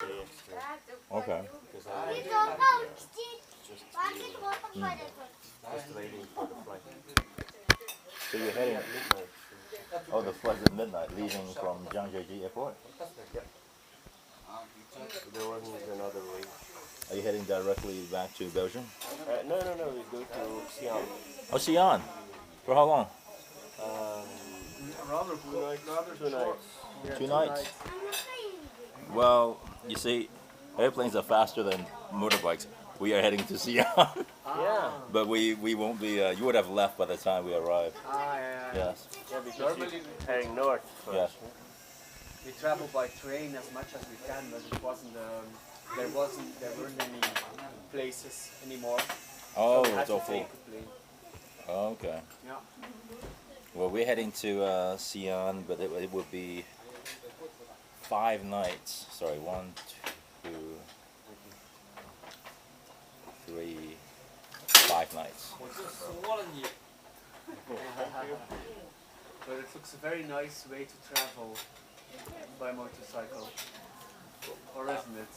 Okay. Just waiting for the flight. So you're heading. At midnight. Oh, the flight at midnight, leaving from Zhangjiajie airport. Yep. There wasn't another way. Are you heading directly back to Belgium? No, we go to Xi'an. Oh, Xi'an. For how long? Rather 2 nights. Yeah, 2 nights. Well, you see, airplanes are faster than motorbikes. We are heading to Xi'an. Yeah. But we won't be. You would have left by the time we arrived. Yeah. Yes. Yeah, because normally heading north first. Yes. We travel by train as much as we can, but it wasn't. There weren't any places anymore. Oh, so we had it's all to full. take a plane. Okay. Yeah. Well, we're heading to Xi'an, but it would be 5 nights. Sorry, 1, 2, 3, 5 nights. But it looks a very nice way to travel by motorcycle, or isn't it?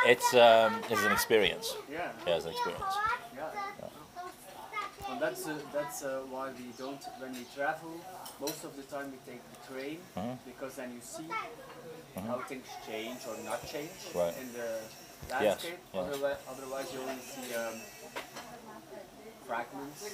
It's an experience. Yeah. Yeah, it's an experience. Yeah. And that's why we don't, when we travel, most of the time we take the train, because then you see how things change or not change in the landscape. Yes. Otherwise you only see fragments.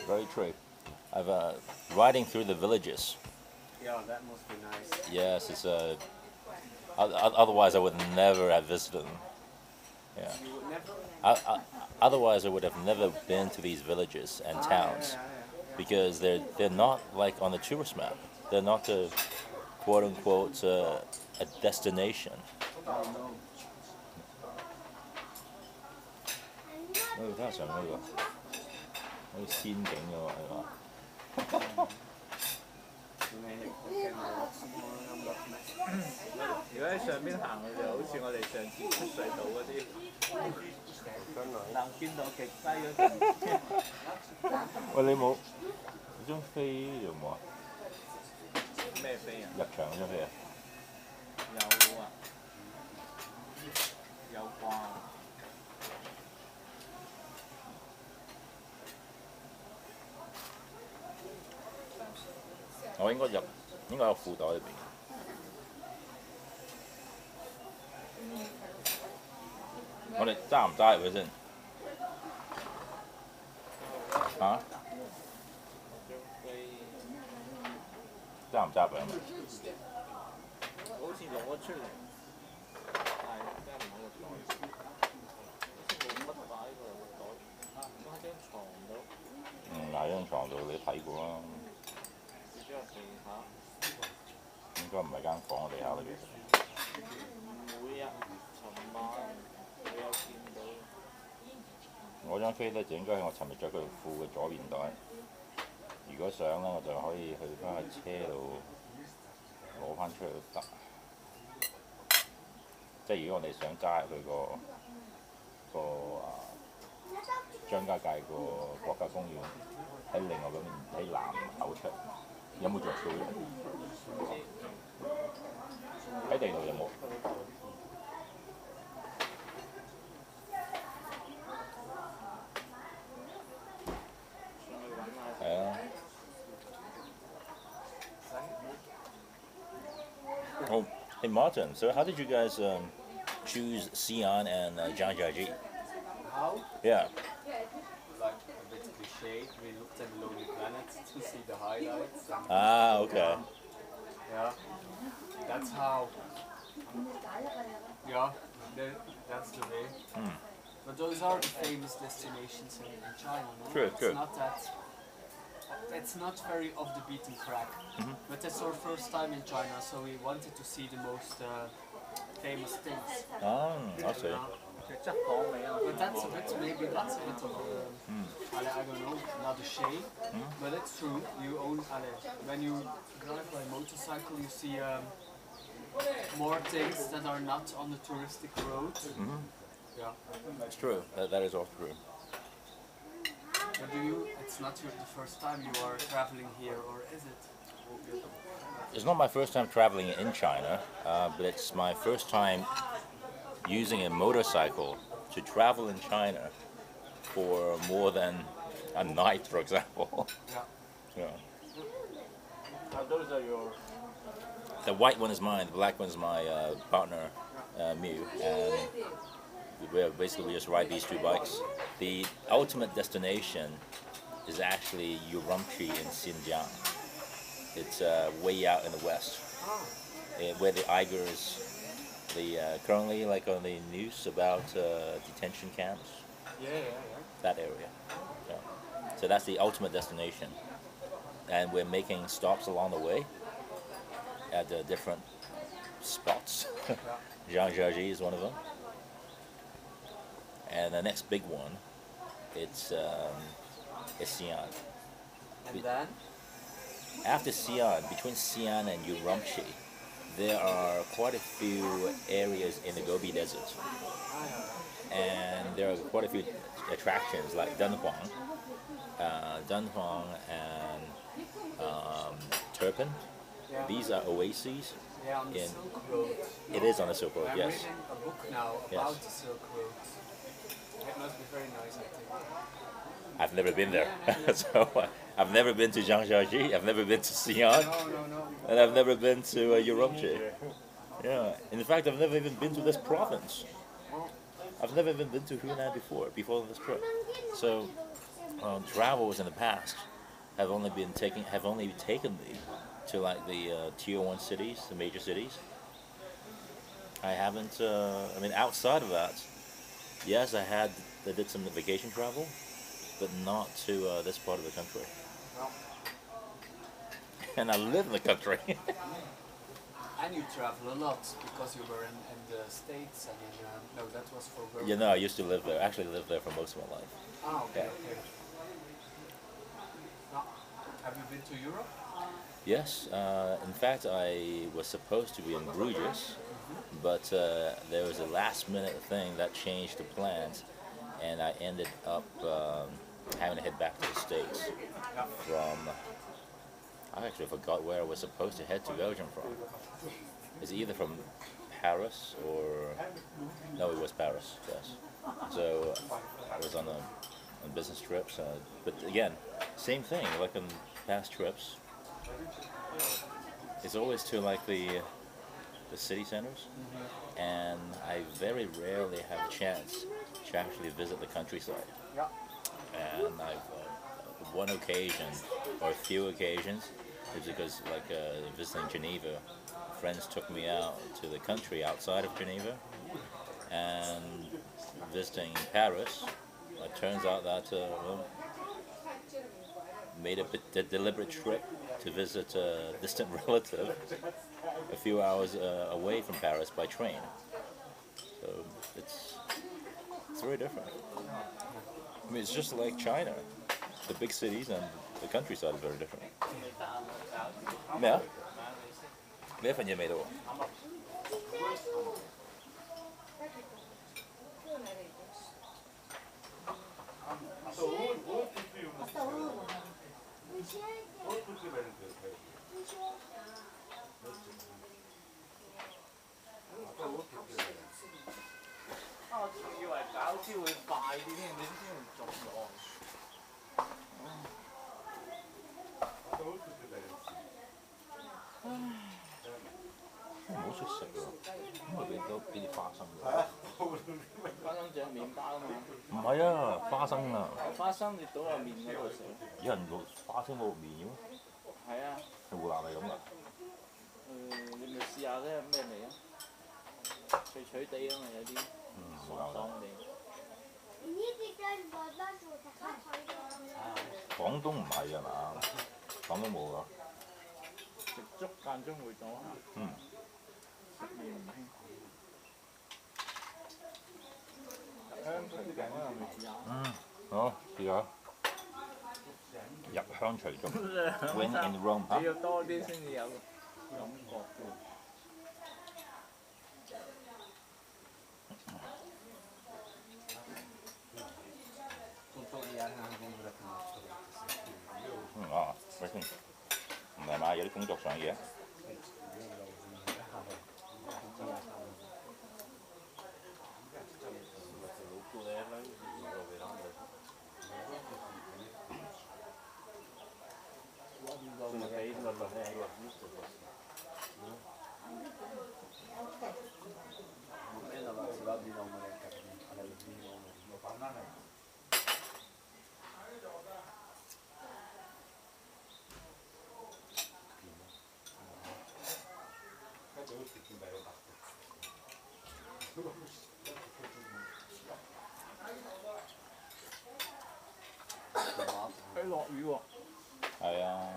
Very true. I've riding through the villages. Yeah, that must be nice. Yes, it's otherwise I would never have visited them. Yeah. You would never? Otherwise I would have never been to these villages and towns because they're not like on the tourist map. They're not a quote unquote a destination. Oh, no. 睇下上嗰個，好似仙境嘅喎，係嘛？如果喺上邊行嘅就好似我哋上次出隧道嗰啲，能見到極低嗰啲。喂，你張飛有冇啊？咩飛啊？入場嗰張飛啊？有啊，有啩。我應該有褲袋裏邊。我哋揸唔揸入去先？嚇？揸唔揸入去啊？好似攞咗出嚟，但係揸唔到個袋，好似冇乜擺個袋，擺喺張床度。擺張床度你睇過啦。跌咗落地下。應該唔係間房嘅地下裏邊。唔會啊！尋晚我有見到。我張飛咧就應該喺我尋日着嗰條褲嘅左邊袋。如果想咧，我就可以去翻去車度攞翻出嚟都得。即係如果我哋想揸入去個張家界個國家公園，喺另外嗰邊喺南口出，有冇着數嘅？喺地度有冇？係啊。Oh, hey Martin, so how did you guys choose Xi'an and Zhangjiajie? How? Yeah. Like a bit cliche, we looked at Lonely Planet to see the highlights. Ah, okay. Yeah, that's how. Yeah, that's the way. But those are the famous destinations in China, no? True, it's true. Not that. It's not very off the beaten track. But it's our first time in China, so we wanted to see the most famous things. Oh, I see. But that's a bit, maybe that's a bit of, I don't know, not a shame, but it's true. You own, when you drive by motorcycle, you see more things that are not on the touristic road. Yeah. It's true. That is all true. But it's not the first time you are traveling here, or is it? It's not my first time traveling in China, but it's my first time using a motorcycle to travel in China for more than a night, for example. Yeah. Yeah. Those are your. The white one is mine, the black one is my partner, Miu, and we just ride these two bikes. The ultimate destination is actually Urumqi in Xinjiang. It's way out in the west, where the Uyghurs, currently like on the news about detention camps, Yeah. that area. Yeah. So that's the ultimate destination, and we're making stops along the way at different spots. Zhangjiajie is one of them, and the next big one, it's Xi'an. And then? After Xi'an, between Xi'an and Urumqi, there are quite a few areas in the Gobi Desert, and there are quite a few attractions like Dunhuang and Turpin. Yeah. These are oases. Yeah, on the in- Silk Road. It is on the Silk Road, I'm yes. reading a book now Yes. about the Silk Road. It must be very nice, I think. I've never been there, so I've never been to Zhangjiajie. I've never been to Xi'an, No. and I've never been to Urumqi. Yeah, in fact, I've never even been to this province. I've never even been to Hunan before this trip. So, travels in the past have only taken me to like the tier 1 cities, the major cities. I haven't. I mean, outside of that, yes, I did some vacation travel, but not to this part of the country. And I live in the country. And you travel a lot because you were in the States and in, no, that was for work. You know, I used to live there. Actually, lived there for most of my life. Ah, okay, Yeah. okay. Now, have you been to Europe? Yes. In fact, I was supposed to be in Bruges, but there was a last-minute thing that changed the plans, and I ended up having to head back to the States from. I actually forgot where I was supposed to head to Belgium from. It's either from Paris or no, it was Paris. Yes. So I was on business trips, but again, same thing. Like on past trips, it's always to like the city centers, and I very rarely have a chance to actually visit the countryside. Yeah. And I've one occasion or a few occasions is because like visiting Geneva, friends took me out to the country outside of Geneva, and visiting Paris, it turns out that made a deliberate trip to visit a distant relative a few hours away from Paris by train. So it's very different. I mean, it's just like China. The big cities and the countryside is very different.咩啊？呢一份嘢未到喎。我仲以為餃子會快啲添，你先會做咗。唔好出食喎，咁咪俾啲花生㗎。花生醬麵包啊嘛，唔係啊，花生啊，花生你倒落面嗰度食。有人落花生落面嘅咩？係啊，係湖南係咁㗎。你咪試下咧，咩味啊？脆脆地啊嘛，有啲爽爽地。廣東唔係㗎嘛，廣東冇㗎。食粥間中會到下。嗯。食麵唔興。香隨醬啊，咪試下。好，試下。入鄉隨俗 ，When in Rome 你要多啲先至有感覺嘅。喂先，唔係嘛？有啲工作上嘅嘢。佢落雨喎。係啊。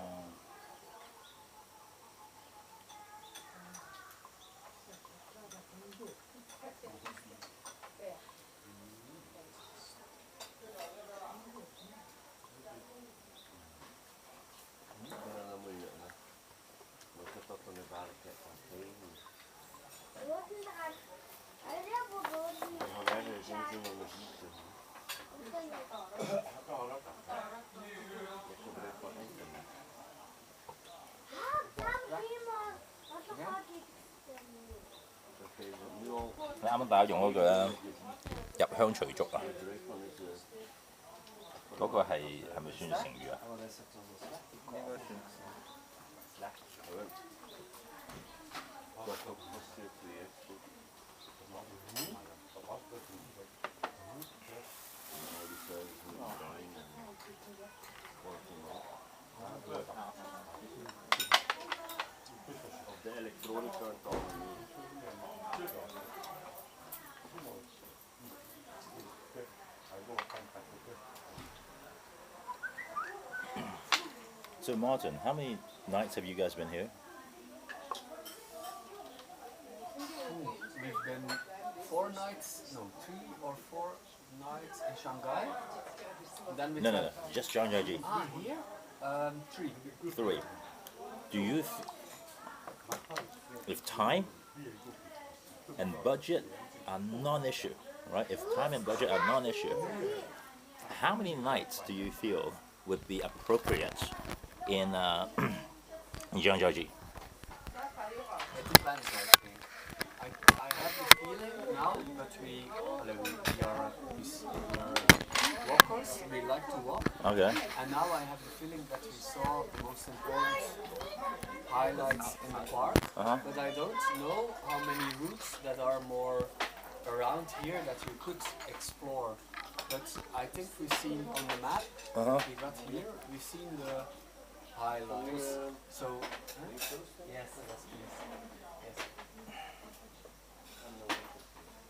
你啱啱大家用嗰句咧，入鄉隨俗啊，嗰個係咪算成語啊？應該算。De elektronica en het algemeen. So Martin, how many nights have you guys been here? We've been 4 nights, no, 3 or 4 nights in Shanghai. And then we No, just Zhangjiajie. Here? 3. 3. Do you, if time and budget are non-issue, right? If time and budget are non-issue, how many nights do you feel would be appropriate in Zhangjiajie? It depends, I think. I have the feeling now that we are walkers, we like to walk. Okay. And now I have the feeling that we saw the most important highlights in the park. But I don't know how many routes that are more around here that you could explore. But I think we've seen on the map, we got here, we've seen the highlights. So, yes, please. Yes.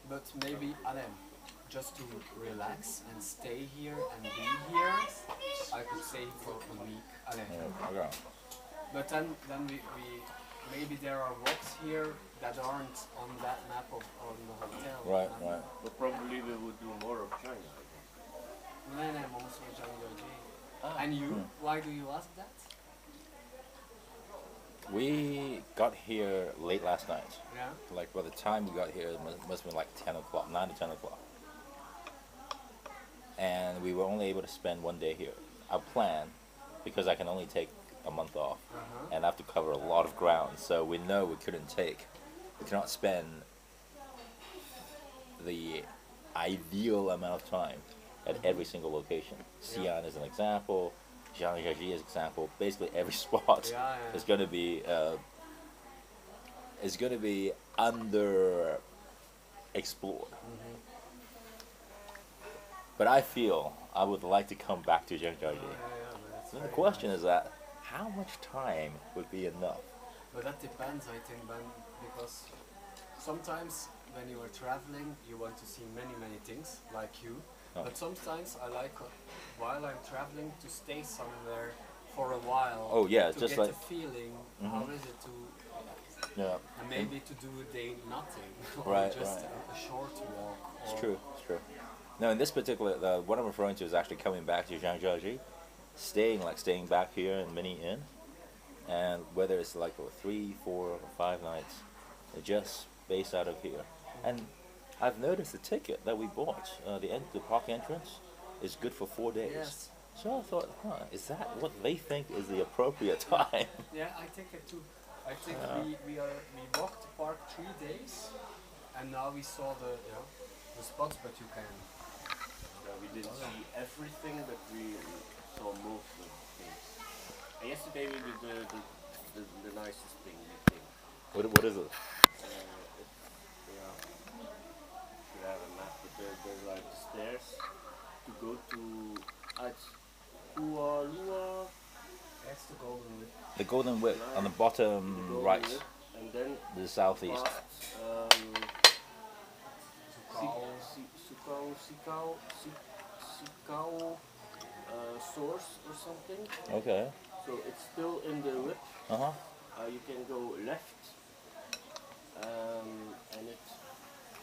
But maybe, Alain, just to relax and stay here and be here, I could stay for a week. Alain. Okay. But then we maybe there are walks here that aren't on that map of on the hotel. Right, right. But probably we would do more of China. And you? Why do you ask that? We got here late last night. Yeah. Like by the time we got here, it must have been like 10 o'clock, 9 to 10 o'clock. And we were only able to spend 1 day here. Our plan, because I can only take a month off, and I have to cover a lot of ground, so we know we cannot spend the ideal amount of time at every single location. Xi'an is an example, Zhangjiajie is an example. Basically every spot is going to be under explored. But I feel I would like to come back to Zhangjiajie. So the question is that how much time would be enough? But that depends, I think, Ben, because sometimes when you are traveling, you want to see many things, like you. But sometimes I like, while I'm traveling, to stay somewhere for a while. Oh yeah, to just get like the feeling. How is it to? And maybe to do a day nothing, or just a short walk. It's true. It's true. No, in this particular, what I'm referring to is actually coming back to Zhangjiajie, staying back here in Mini Inn, and whether it's like 3, 4, or 5 nights, just based out of here. And I've noticed the ticket that we bought, the park entrance, is good for 4 days. Yes. So I thought, is that what they think is the appropriate time? Yeah, I think it too. I think we walked the park 3 days, and now we saw the spots, but you can. We didn't see everything, but we saw most of the things. And yesterday we did the nicest thing, I think. What is it? We have a map, but there's like stairs to go to That's the golden whip. The Golden Whip on the bottom right. And and then The southeast. past Sikao source or something. Okay. So it's still in the lip. Uh-huh. You can go left, and it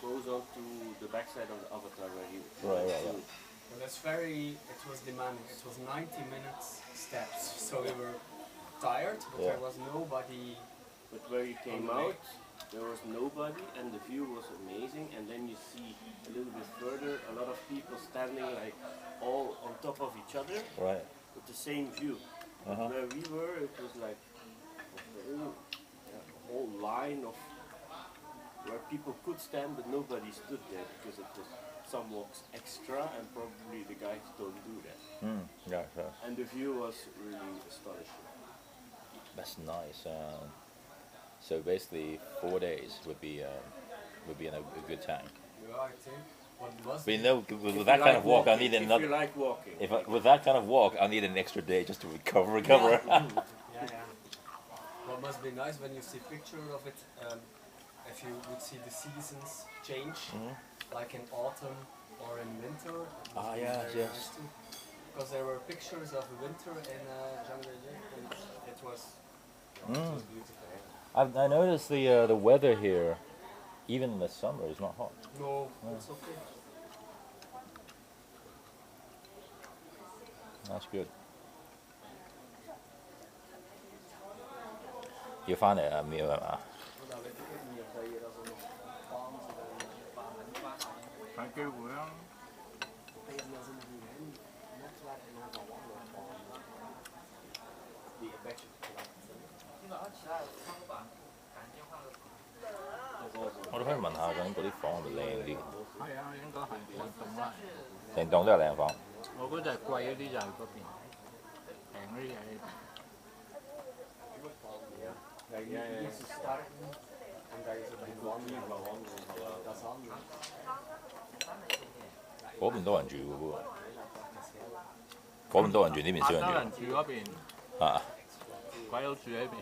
goes on to the backside of the avatar where you. Right. Well, it was demanding. It was 90 minutes steps, so we were tired, but there was nobody. But where you came out, there was nobody, and the view was amazing. And then you see a little bit further, a lot of people standing like all on top of each other, Right. with the same view. But where we were, it was like a whole line of where people could stand, but nobody stood there because it was some walks extra, and probably the guys don't do that. Yeah. And the view was really astonishing. That's nice. So basically, 4 days would be in a good time. Yeah, I think. What was But you know, with that kind of walk, I need If another. you like walking. With that kind of walk, I need an extra day just to recover. Yeah. What must be nice when you see picture of it, if you would see the seasons change, like in autumn or in winter. Yes. Nice too. Because there were pictures of winter in Zhangjiajie, and it was beautiful. I noticed the weather here, even in the summer, is not hot. No, it's okay. That's good. 要翻嚟啊，廟係嘛？睇機會啊！我哋可以問下究竟嗰啲房係咪靚啲？係啊，應該係成棟啦。成棟都係靚房。我嗰隻貴嗰啲就係嗰邊，平嗰啲嘢呢邊。Hier is het starten en daar is het een wandelen. Dat is anders. 嗰邊多人住嘅喎，嗰邊多人住，呢邊少人住。多人住嗰邊，啊，鬼佬住喺邊。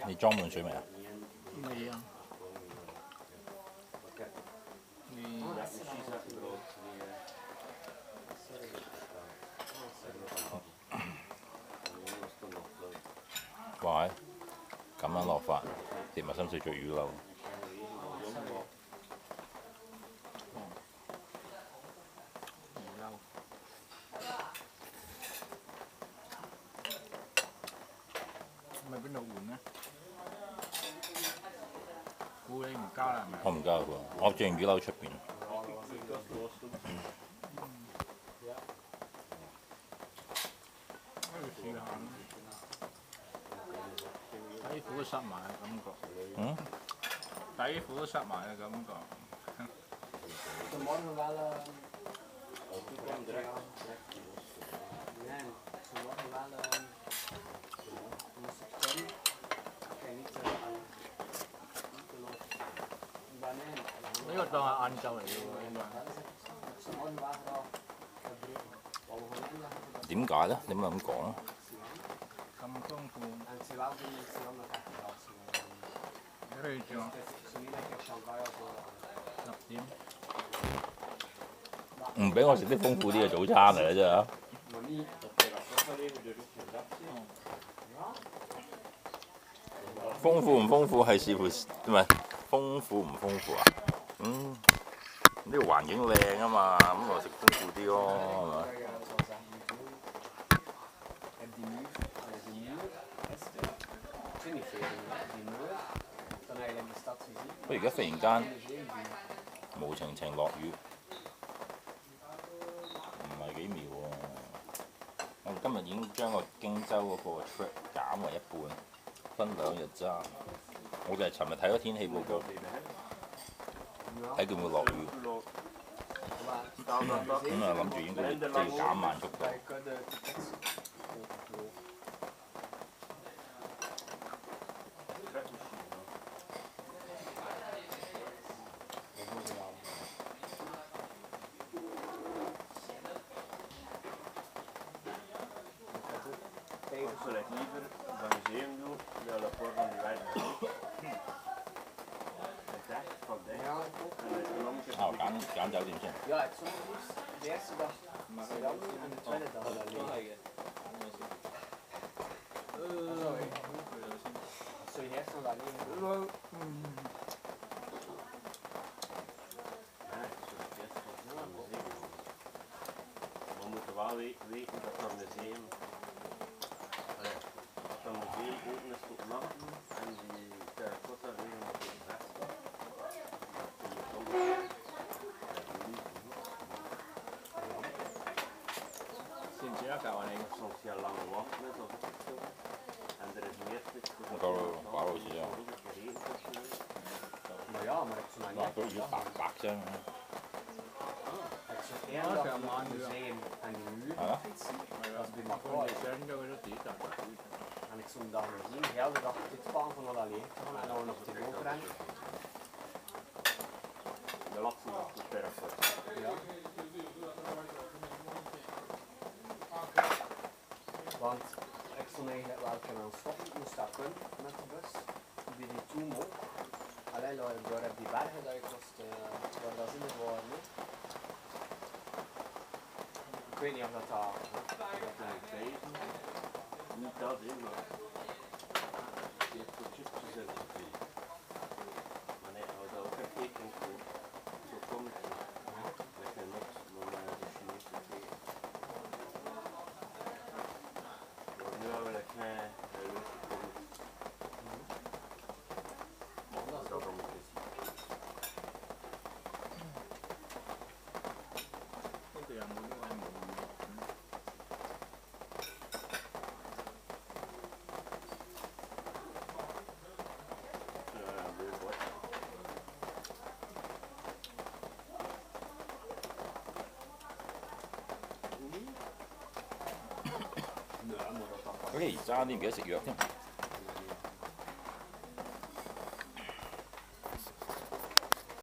你裝滿水未啊？未啊。哇！咁樣落法，跌埋心水做魚柳。咪邊度換咧？估你唔加啦係咪？我唔加喎，我隻魚柳出邊。不如試下啦。底褲都濕埋嘅感覺。底褲都濕埋嘅感覺。Vanmorgen wel. Nee, vanmorgen wel. Moest ik doen. Kijk, niet te lopen. Wanneer? 呢個當係晏晝嚟嘅喎，應該。Vanmorgen waren al. 點解咧？點解咁講咧？咁豐富。En ze wel doen, ze wel nog echt gehad. 你可以做Ze niet lekker champagne of zo. 6點。唔俾我食啲豐富啲嘅早餐嚟嘅啫。豐富唔豐富係視乎唔係豐富唔豐富啊？呢個環境靚啊嘛，咁我食豐富啲咯，係咪？不過而家忽然間無情情落雨，唔係幾妙喎。我今日已經將個荊州嗰個 trip 減為一半，分2日揸。我就係尋日睇咗天氣報告，睇佢會落雨。咁啊諗住應該即係要減慢速度。揀酒店先。 Ja, het soms liefst de eerste dag Zhangjiajie en de tweede dag 都 alleen. 係嘅。揀咗先。 Sorry. Zo je eerst nog alleen. We moeten wel weten dat dat museum, dat dat museum open is tot nachten en die terracotta liggen op het rechtstad. Sinds je dat aan Of soms heel lange wachten is of zo. En er is meer te waarom is het ja? Maar ja, maar ik zou Nou, niet. toch hier pak zijn. Ik zou één dag naar het museum en die muur Ja. fietsen. Dat is bij Kon elkaar. je zeggen dat we dat niet aan doen? En ik zou dan zien, de hele dag dit spaan van dat alleen gaan en dan nog te boven rennen. De laatste dag de terracotta. Ja. Want ik stond eigenlijk wel kunnen stoppen, moest dat kunnen met de bus. Die toen ook. Alleen door heb die bergen dat ik was, waar dat in het waren. Hè. Ik weet niet of dat daar. Niet dat, maar je hebt zo'n chipjes in het vee. Maar nee, hou daar ook een teken voor. Zo komt het. Lekker niks, maar de Chinese thee. Maar nu hebben we een klein leuk gekomen. Maar dat is ook allemaal is. Không thì muốn ăn một Leuk hoor. Nee, maar dat Oké, 差啲幾多食藥添。